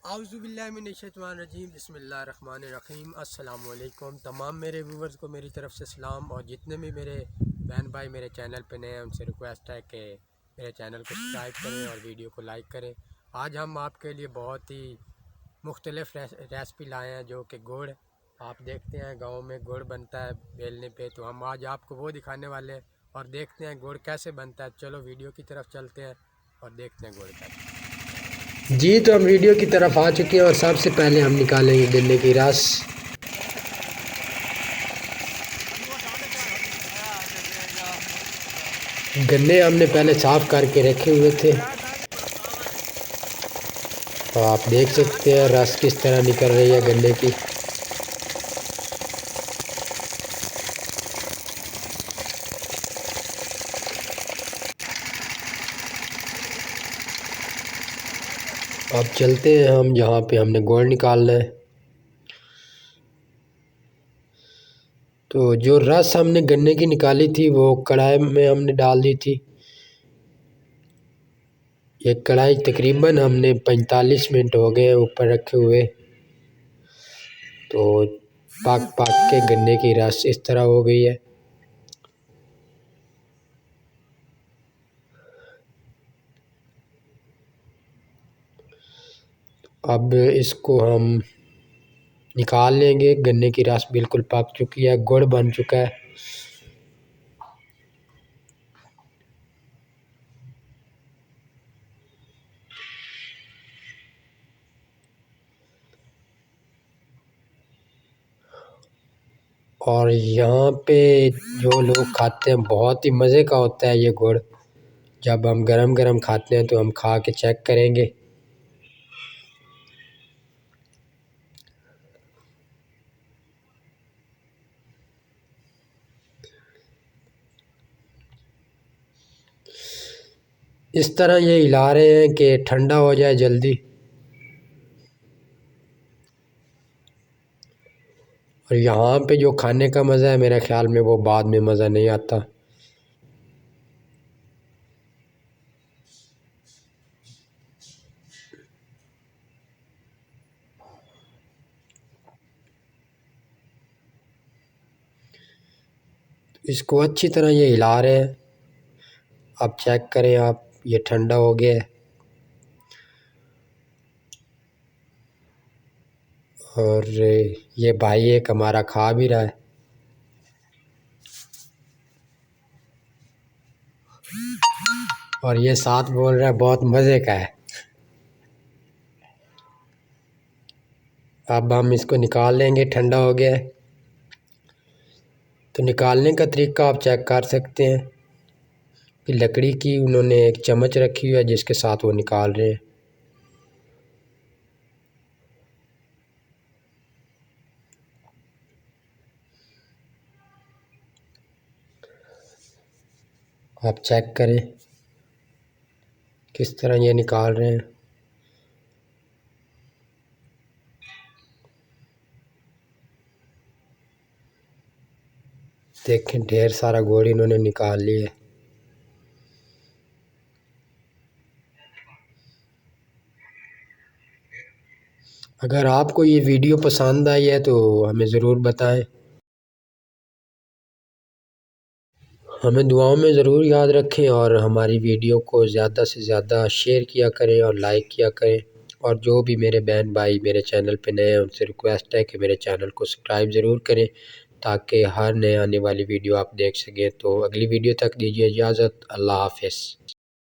आउज़ुबिल्लाहिमिनश्शैतानिर्रजीम बिस्मिल्लाहिर्रहमानिर्रहीम। अस्सलामुअलैकुम तमाम मेरे व्यूवर्स को मेरी तरफ़ से सलाम, और जितने भी मेरे बहन भाई मेरे चैनल पे नए हैं उनसे रिक्वेस्ट है कि मेरे चैनल को सब्सक्राइब करें और वीडियो को लाइक करें। आज हम आपके लिए बहुत ही मुख्तलिफ़ रेसिपी लाए हैं, जो कि गुड़, आप देखते हैं गाँव में गुड़ बनता है बेलने पे, तो हम आज आपको वो दिखाने वाले हैं और देखते हैं गुड़ कैसे बनता है। चलो वीडियो की तरफ चलते हैं और देखते हैं गुड़ कैसे। जी, तो हम वीडियो की तरफ आ चुके हैं और सबसे पहले हम निकालेंगे गन्ने की रस। गन्ने हमने पहले साफ़ करके रखे हुए थे, तो आप देख सकते हैं रस किस तरह निकल रही है गन्ने की। अब चलते हैं हम जहाँ पे हमने गुड़ निकालना है। तो जो रस हमने गन्ने की निकाली थी वो कढ़ाई में हमने डाल दी थी। ये कढ़ाई तकरीबन हमने 45 मिनट हो गए ऊपर रखे हुए, तो पक के गन्ने की रस इस तरह हो गई है। अब इसको हम निकाल लेंगे। गन्ने की रस बिल्कुल पक चुकी है, गुड़ बन चुका है। और यहाँ पे जो लोग खाते हैं बहुत ही मज़े का होता है ये गुड़। जब हम गरम गरम खाते हैं तो हम खा के चेक करेंगे। इस तरह ये हिला रहे हैं कि ठंडा हो जाए जल्दी। और यहाँ पे जो खाने का मज़ा है मेरे ख़्याल में वो बाद में मज़ा नहीं आता। इसको अच्छी तरह ये हिला रहे हैं। अब चेक करें आप, ये ठंडा हो गया है। और ये भाई एक हमारा खा भी रहा है। और ये साथ बोल रहा है बहुत मज़े का है। अब हम इसको निकाल लेंगे, ठंडा हो गया है। तो निकालने का तरीका आप चेक कर सकते हैं कि लकड़ी की उन्होंने एक चम्मच रखी हुई है जिसके साथ वो निकाल रहे हैं। आप चेक करें किस तरह ये निकाल रहे हैं। देखें ढेर सारा गुड़ इन्होंने निकाल लिया है। अगर आपको ये वीडियो पसंद आई है तो हमें ज़रूर बताएं। हमें दुआओं में ज़रूर याद रखें और हमारी वीडियो को ज़्यादा से ज़्यादा शेयर किया करें और लाइक किया करें। और जो भी मेरे बहन भाई मेरे चैनल पे नए हैं उनसे रिक्वेस्ट है कि मेरे चैनल को सब्सक्राइब ज़रूर करें, ताकि हर नए आने वाली वीडियो आप देख सकें। तो अगली वीडियो तक दीजिए इजाज़त। अल्लाह हाफ़िज़।